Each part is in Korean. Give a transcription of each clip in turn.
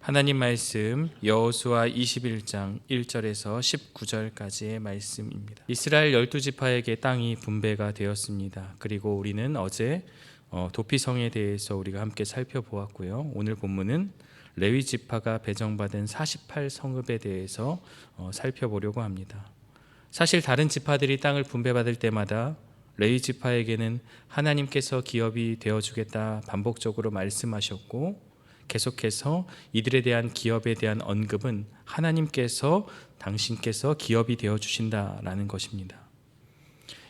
하나님 말씀 여호수아 21장 1절에서 19절까지의 말씀입니다. 이스라엘 12지파에게 땅이 분배가 되었습니다. 그리고 우리는 어제 도피성에 대해서 우리가 함께 살펴보았고요. 오늘 본문은 레위 지파가 배정받은 48성읍에 대해서 살펴보려고 합니다. 사실 다른 지파들이 땅을 분배받을 때마다 레위 지파에게는 하나님께서 기업이 되어주겠다 반복적으로 말씀하셨고, 계속해서 이들에 대한 기업에 대한 언급은 하나님께서 당신께서 기업이 되어주신다라는 것입니다.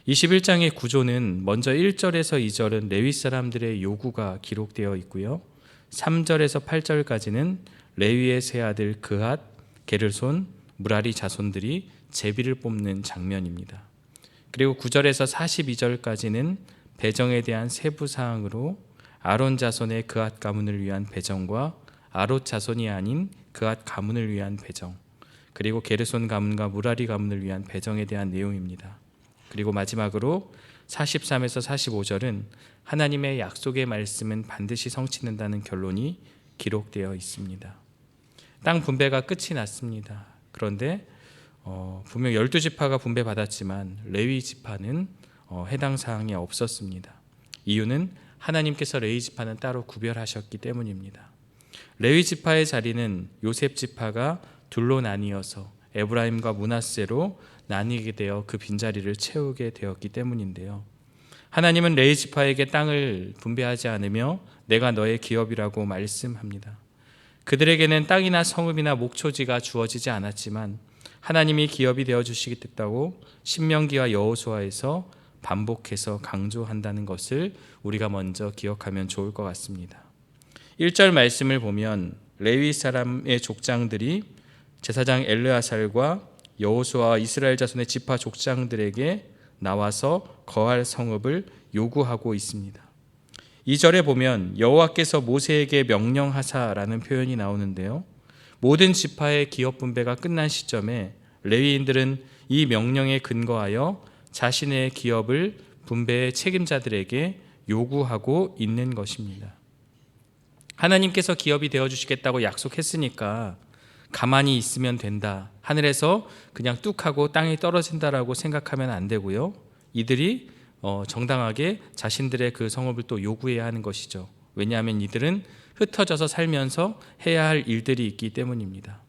21장의 구조는 먼저 1절에서 2절은 레위 사람들의 요구가 기록되어 있고요. 3절에서 8절까지는 레위의 세 아들 그핫, 게르손, 무라리 자손들이 제비를 뽑는 장면입니다. 그리고 9절에서 42절까지는 배정에 대한 세부 사항으로 아론 자손의 그핫 가문을 위한 배정과 아롯 자손이 아닌 그핫 가문을 위한 배정, 그리고 게르손 가문과 무라리 가문을 위한 배정에 대한 내용입니다. 그리고 마지막으로 43에서 45절은 하나님의 약속의 말씀은 반드시 성취된다는 결론이 기록되어 있습니다. 땅 분배가 끝이 났습니다. 그런데 분명 12지파가 분배받았지만 레위 지파는 해당 사항이 없었습니다. 이유는 하나님께서 레위 지파는 따로 구별하셨기 때문입니다. 레위 지파의 자리는 요셉 지파가 둘로 나뉘어서 에브라임과 므낫세로 나뉘게 되어 그 빈자리를 채우게 되었기 때문인데요. 하나님은 레위 지파에게 땅을 분배하지 않으며 내가 너의 기업이라고 말씀합니다. 그들에게는 땅이나 성읍이나 목초지가 주어지지 않았지만 하나님이 기업이 되어주시겠다고 신명기와 여호수아에서 반복해서 강조한다는 것을 우리가 먼저 기억하면 좋을 것 같습니다. 1절 말씀을 보면 레위 사람의 족장들이 제사장 엘르아살과 여호수아와 이스라엘 자손의 지파 족장들에게 나와서 거할 성읍을 요구하고 있습니다. 2절에 보면 여호와께서 모세에게 명령하사라는 표현이 나오는데요. 모든 지파의 기업 분배가 끝난 시점에 레위인들은 이 명령에 근거하여 자신의 기업을 분배의 책임자들에게 요구하고 있는 것입니다. 하나님께서 기업이 되어주시겠다고 약속했으니까 가만히 있으면 된다, 하늘에서 그냥 뚝 하고 땅이 떨어진다라고 생각하면 안 되고요. 이들이 정당하게 자신들의 그 성읍을 또 요구해야 하는 것이죠. 왜냐하면 이들은 흩어져서 살면서 해야 할 일들이 있기 때문입니다.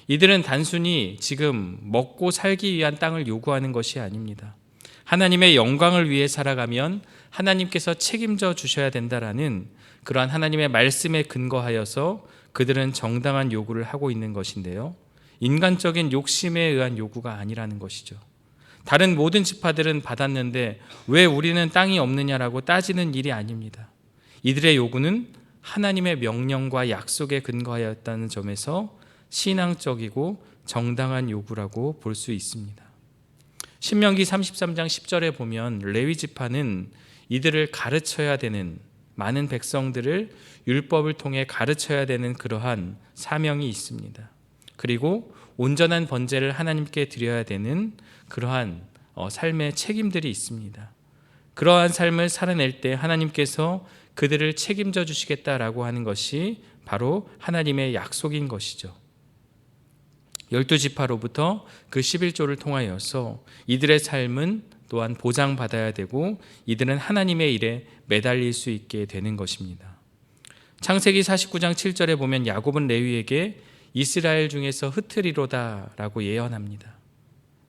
이들은 단순히 지금 먹고 살기 위한 땅을 요구하는 것이 아닙니다. 하나님의 영광을 위해 살아가면 하나님께서 책임져 주셔야 된다라는 그러한 하나님의 말씀에 근거하여서 그들은 정당한 요구를 하고 있는 것인데요. 인간적인 욕심에 의한 요구가 아니라는 것이죠. 다른 모든 지파들은 받았는데 왜 우리는 땅이 없느냐라고 따지는 일이 아닙니다. 이들의 요구는 하나님의 명령과 약속에 근거하였다는 점에서 신앙적이고 정당한 요구라고 볼 수 있습니다. 신명기 33장 10절에 보면 레위 지파는 이들을 가르쳐야 되는, 많은 백성들을 율법을 통해 가르쳐야 되는 그러한 사명이 있습니다. 그리고 온전한 번제를 하나님께 드려야 되는 그러한 삶의 책임들이 있습니다. 그러한 삶을 살아낼 때 하나님께서 그들을 책임져 주시겠다라고 하는 것이 바로 하나님의 약속인 것이죠. 12지파로부터 그 11조를 통하여서 이들의 삶은 또한 보장받아야 되고 이들은 하나님의 일에 매달릴 수 있게 되는 것입니다. 창세기 49장 7절에 보면 야곱은 레위에게 이스라엘 중에서 흩으리로다 라고 예언합니다.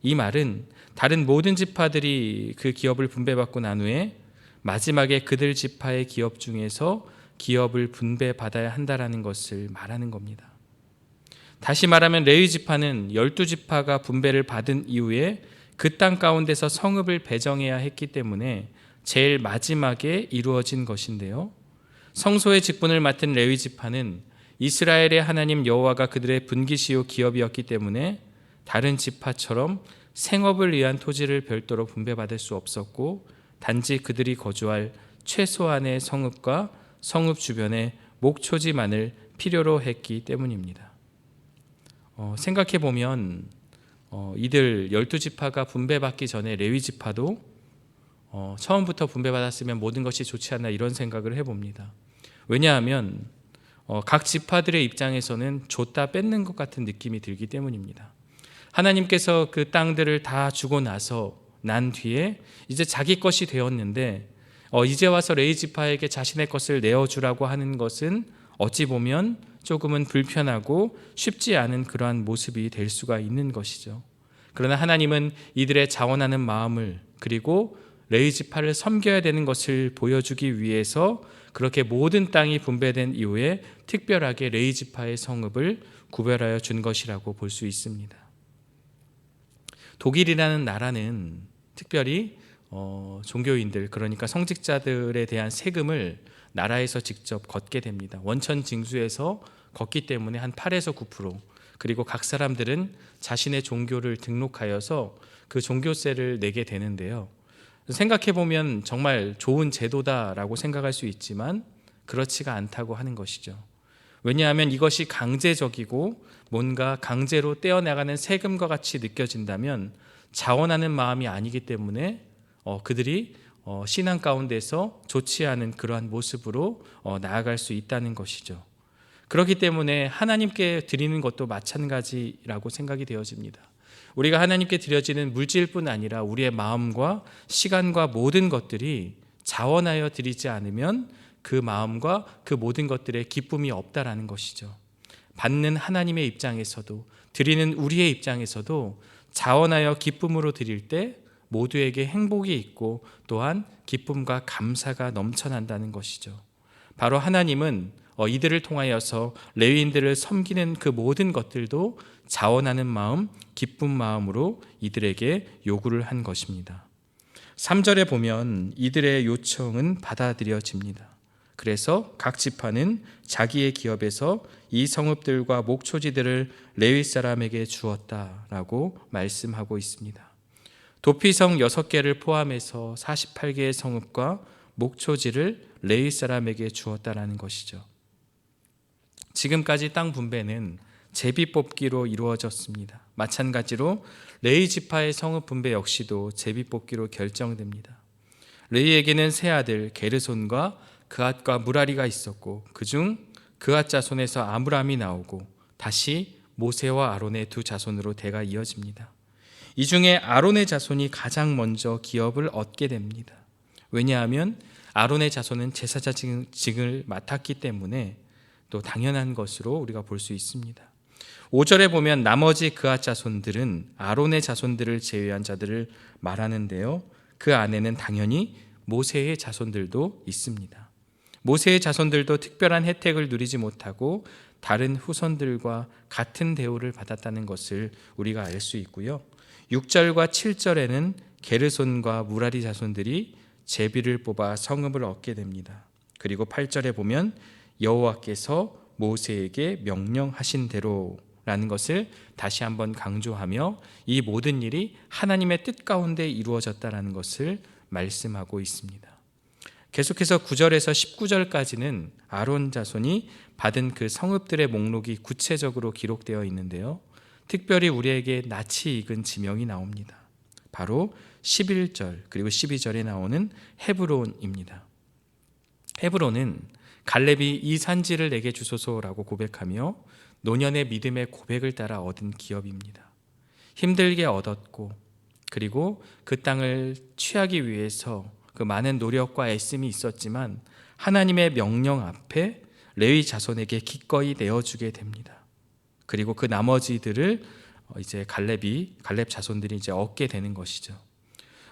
이 말은 다른 모든 지파들이 그 기업을 분배받고 난 후에 마지막에 그들 지파의 기업 중에서 기업을 분배받아야 한다라는 것을 말하는 겁니다. 다시 말하면 레위 지파는 12지파가 분배를 받은 이후에 그 땅 가운데서 성읍을 배정해야 했기 때문에 제일 마지막에 이루어진 것인데요. 성소의 직분을 맡은 레위 지파는 이스라엘의 하나님 여호와가 그들의 분기시요 기업이었기 때문에 다른 지파처럼 생업을 위한 토지를 별도로 분배받을 수 없었고, 단지 그들이 거주할 최소한의 성읍과 성읍 주변의 목초지만을 필요로 했기 때문입니다. 생각해 보면 이들 12지파가 분배받기 전에 레위 지파도 처음부터 분배받았으면 모든 것이 좋지 않나 이런 생각을 해봅니다. 왜냐하면 각 지파들의 입장에서는 줬다 뺏는 것 같은 느낌이 들기 때문입니다. 하나님께서 그 땅들을 다 주고 난 뒤에 이제 자기 것이 되었는데 이제 와서 레위 지파에게 자신의 것을 내어주라고 하는 것은 어찌 보면 조금은 불편하고 쉽지 않은 그러한 모습이 될 수가 있는 것이죠. 그러나 하나님은 이들의 자원하는 마음을, 그리고 레위 지파를 섬겨야 되는 것을 보여주기 위해서 그렇게 모든 땅이 분배된 이후에 특별하게 레위 지파의 성읍을 구별하여 준 것이라고 볼 수 있습니다. 독일이라는 나라는 특별히 종교인들, 그러니까 성직자들에 대한 세금을 나라에서 직접 걷게 됩니다. 원천 징수에서 걷기 때문에 한 8에서 9%, 그리고 각 사람들은 자신의 종교를 등록하여서 그 종교세를 내게 되는데요. 생각해보면 정말 좋은 제도다라고 생각할 수 있지만 그렇지가 않다고 하는 것이죠. 왜냐하면 이것이 강제적이고 뭔가 강제로 떼어나가는 세금과 같이 느껴진다면 자원하는 마음이 아니기 때문에 그들이 신앙 가운데서 좋지 않은 그러한 모습으로 나아갈 수 있다는 것이죠. 그렇기 때문에 하나님께 드리는 것도 마찬가지라고 생각이 되어집니다. 우리가 하나님께 드려지는 물질뿐 아니라 우리의 마음과 시간과 모든 것들이 자원하여 드리지 않으면 그 마음과 그 모든 것들의 기쁨이 없다라는 것이죠. 받는 하나님의 입장에서도, 드리는 우리의 입장에서도 자원하여 기쁨으로 드릴 때 모두에게 행복이 있고 또한 기쁨과 감사가 넘쳐난다는 것이죠. 바로 하나님은 이들을 통하여서 레위인들을 섬기는 그 모든 것들도 자원하는 마음, 기쁜 마음으로 이들에게 요구를 한 것입니다. 3절에 보면 이들의 요청은 받아들여집니다. 그래서 각 지파는 자기의 기업에서 이 성읍들과 목초지들을 레위 사람에게 주었다라고 말씀하고 있습니다. 도피성 6개를 포함해서 48개의 성읍과 목초지를 레위 사람에게 주었다라는 것이죠. 지금까지 땅 분배는 제비 뽑기로 이루어졌습니다. 마찬가지로 레위 지파의 성읍 분배 역시도 제비 뽑기로 결정됩니다. 레위에게는 세 아들 게르손과 그앗과 무라리가 있었고 그중 그앗 자손에서 아므람이 나오고 다시 모세와 아론의 두 자손으로 대가 이어집니다. 이 중에 아론의 자손이 가장 먼저 기업을 얻게 됩니다. 왜냐하면 아론의 자손은 제사장직을 맡았기 때문에 또 당연한 것으로 우리가 볼 수 있습니다. 5절에 보면 나머지 그앗 자손들은 아론의 자손들을 제외한 자들을 말하는데요, 그 안에는 당연히 모세의 자손들도 있습니다. 모세의 자손들도 특별한 혜택을 누리지 못하고 다른 후손들과 같은 대우를 받았다는 것을 우리가 알 수 있고요. 6절과 7절에는 게르손과 무라리 자손들이 제비를 뽑아 성읍을 얻게 됩니다. 그리고 8절에 보면 여호와께서 모세에게 명령하신 대로라는 것을 다시 한번 강조하며 이 모든 일이 하나님의 뜻 가운데 이루어졌다는 것을 말씀하고 있습니다. 계속해서 9절에서 19절까지는 아론 자손이 받은 그 성읍들의 목록이 구체적으로 기록되어 있는데요, 특별히 우리에게 낯이 익은 지명이 나옵니다. 바로 11절 그리고 12절에 나오는 헤브론입니다. 헤브론은 갈렙이 이 산지를 내게 주소서라고 고백하며 노년의 믿음의 고백을 따라 얻은 기업입니다. 힘들게 얻었고 그리고 그 땅을 취하기 위해서 그 많은 노력과 애씀이 있었지만 하나님의 명령 앞에 레위 자손에게 기꺼이 내어주게 됩니다. 그리고 그 나머지들을 이제 갈렙 자손들이 이제 얻게 되는 것이죠.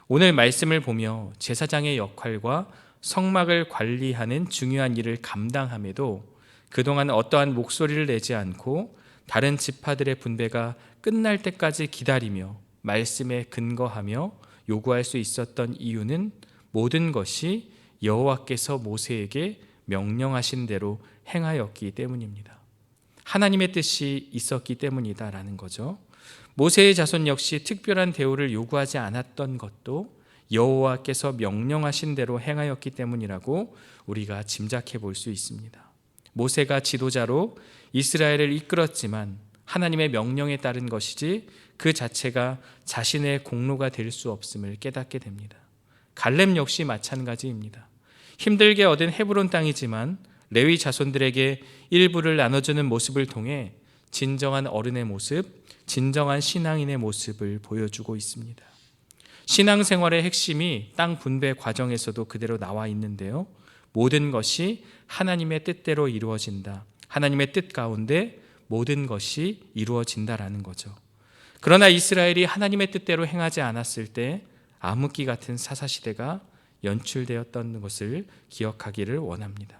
오늘 말씀을 보며 제사장의 역할과 성막을 관리하는 중요한 일을 감당함에도 그동안 어떠한 목소리를 내지 않고 다른 지파들의 분배가 끝날 때까지 기다리며 말씀에 근거하며 요구할 수 있었던 이유는 모든 것이 여호와께서 모세에게 명령하신 대로 행하였기 때문입니다. 하나님의 뜻이 있었기 때문이다라는 거죠. 모세의 자손 역시 특별한 대우를 요구하지 않았던 것도 여호와께서 명령하신 대로 행하였기 때문이라고 우리가 짐작해 볼 수 있습니다. 모세가 지도자로 이스라엘을 이끌었지만 하나님의 명령에 따른 것이지 그 자체가 자신의 공로가 될 수 없음을 깨닫게 됩니다. 갈렙 역시 마찬가지입니다. 힘들게 얻은 헤브론 땅이지만 레위 자손들에게 일부를 나눠주는 모습을 통해 진정한 어른의 모습, 진정한 신앙인의 모습을 보여주고 있습니다. 신앙생활의 핵심이 땅 분배 과정에서도 그대로 나와 있는데요. 모든 것이 하나님의 뜻대로 이루어진다. 하나님의 뜻 가운데 모든 것이 이루어진다라는 거죠. 그러나 이스라엘이 하나님의 뜻대로 행하지 않았을 때 암흑기 같은 사사시대가 연출되었던 것을 기억하기를 원합니다.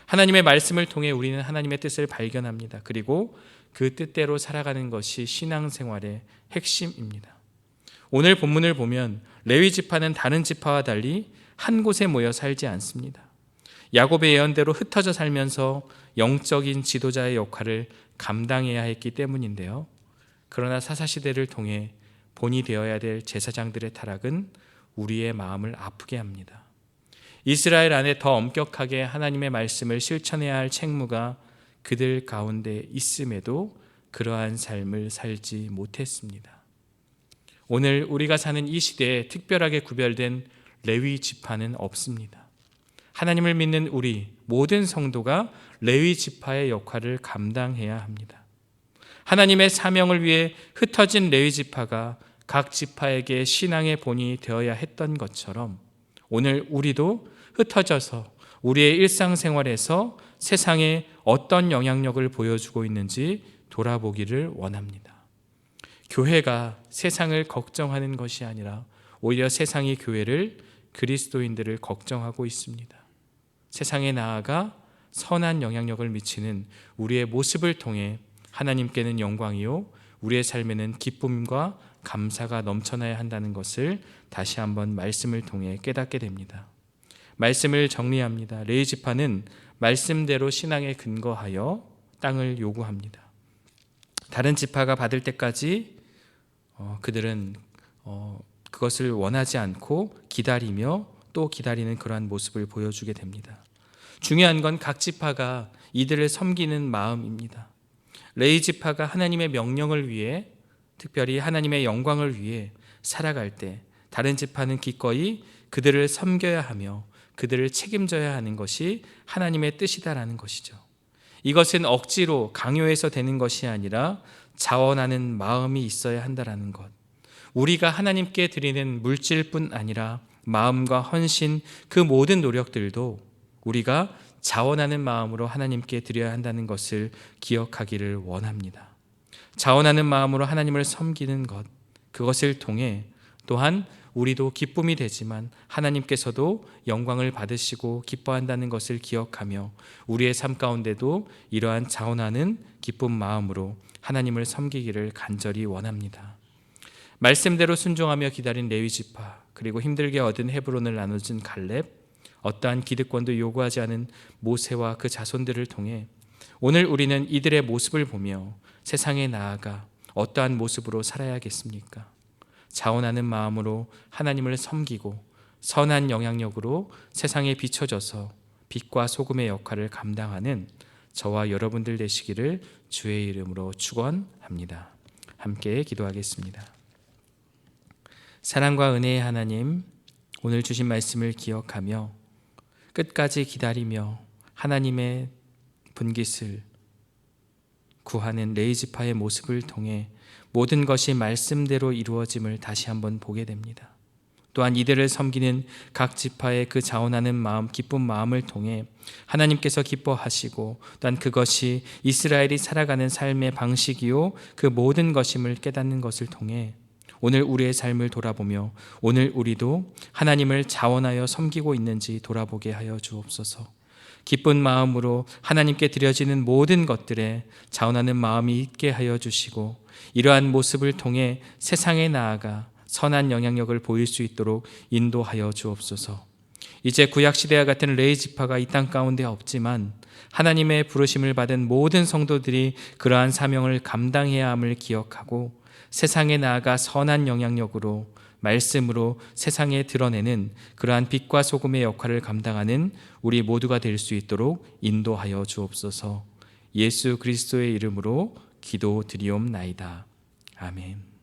하나님의 말씀을 통해 우리는 하나님의 뜻을 발견합니다. 그리고 그 뜻대로 살아가는 것이 신앙생활의 핵심입니다. 오늘 본문을 보면 레위 지파는 다른 지파와 달리 한 곳에 모여 살지 않습니다. 야곱의 예언대로 흩어져 살면서 영적인 지도자의 역할을 감당해야 했기 때문인데요. 그러나 사사시대를 통해 본이 되어야 될 제사장들의 타락은 우리의 마음을 아프게 합니다. 이스라엘 안에 더 엄격하게 하나님의 말씀을 실천해야 할 책무가 그들 가운데 있음에도 그러한 삶을 살지 못했습니다. 오늘 우리가 사는 이 시대에 특별하게 구별된 레위 지파는 없습니다. 하나님을 믿는 우리 모든 성도가 레위 지파의 역할을 감당해야 합니다. 하나님의 사명을 위해 흩어진 레위 지파가 각 지파에게 신앙의 본이 되어야 했던 것처럼 오늘 우리도 흩어져서 우리의 일상생활에서 세상에 어떤 영향력을 보여주고 있는지 돌아보기를 원합니다. 교회가 세상을 걱정하는 것이 아니라 오히려 세상이 교회를, 그리스도인들을 걱정하고 있습니다. 세상에 나아가 선한 영향력을 미치는 우리의 모습을 통해 하나님께는 영광이요 우리의 삶에는 기쁨과 감사가 넘쳐나야 한다는 것을 다시 한번 말씀을 통해 깨닫게 됩니다. 말씀을 정리합니다. 레위 지파는 말씀대로 신앙에 근거하여 땅을 요구합니다. 다른 지파가 받을 때까지 그들은 그것을 원하지 않고 기다리며 또 기다리는 그러한 모습을 보여주게 됩니다. 중요한 건 각 지파가 이들을 섬기는 마음입니다. 레위 지파가 하나님의 명령을 위해, 특별히 하나님의 영광을 위해 살아갈 때 다른 지파는 기꺼이 그들을 섬겨야 하며 그들을 책임져야 하는 것이 하나님의 뜻이다라는 것이죠. 이것은 억지로 강요해서 되는 것이 아니라 자원하는 마음이 있어야 한다라는 것. 우리가 하나님께 드리는 물질뿐 아니라 마음과 헌신, 그 모든 노력들도 우리가 자원하는 마음으로 하나님께 드려야 한다는 것을 기억하기를 원합니다. 자원하는 마음으로 하나님을 섬기는 것, 그것을 통해 또한 우리도 기쁨이 되지만 하나님께서도 영광을 받으시고 기뻐한다는 것을 기억하며 우리의 삶 가운데도 이러한 자원하는 기쁜 마음으로 하나님을 섬기기를 간절히 원합니다. 말씀대로 순종하며 기다린 레위 지파, 그리고 힘들게 얻은 헤브론을 나눠준 갈렙, 어떠한 기득권도 요구하지 않은 모세와 그 자손들을 통해 오늘 우리는 이들의 모습을 보며 세상에 나아가 어떠한 모습으로 살아야겠습니까? 자원하는 마음으로 하나님을 섬기고 선한 영향력으로 세상에 비춰져서 빛과 소금의 역할을 감당하는 저와 여러분들 되시기를 주의 이름으로 축원합니다. 함께 기도하겠습니다. 사랑과 은혜의 하나님, 오늘 주신 말씀을 기억하며 끝까지 기다리며 하나님의 분깃을 구하는 레위 지파의 모습을 통해 모든 것이 말씀대로 이루어짐을 다시 한번 보게 됩니다. 또한 이들을 섬기는 각 지파의 그 자원하는 마음, 기쁜 마음을 통해 하나님께서 기뻐하시고 또한 그것이 이스라엘이 살아가는 삶의 방식이요 그 모든 것임을 깨닫는 것을 통해 오늘 우리의 삶을 돌아보며 오늘 우리도 하나님을 자원하여 섬기고 있는지 돌아보게 하여 주옵소서. 기쁜 마음으로 하나님께 드려지는 모든 것들에 자원하는 마음이 있게 하여 주시고 이러한 모습을 통해 세상에 나아가 선한 영향력을 보일 수 있도록 인도하여 주옵소서. 이제 구약시대와 같은 레위 지파가 이 땅 가운데 없지만 하나님의 부르심을 받은 모든 성도들이 그러한 사명을 감당해야 함을 기억하고 세상에 나아가 선한 영향력으로 말씀으로 세상에 드러내는 그러한 빛과 소금의 역할을 감당하는 우리 모두가 될 수 있도록 인도하여 주옵소서. 예수 그리스도의 이름으로 기도드리옵나이다. 아멘.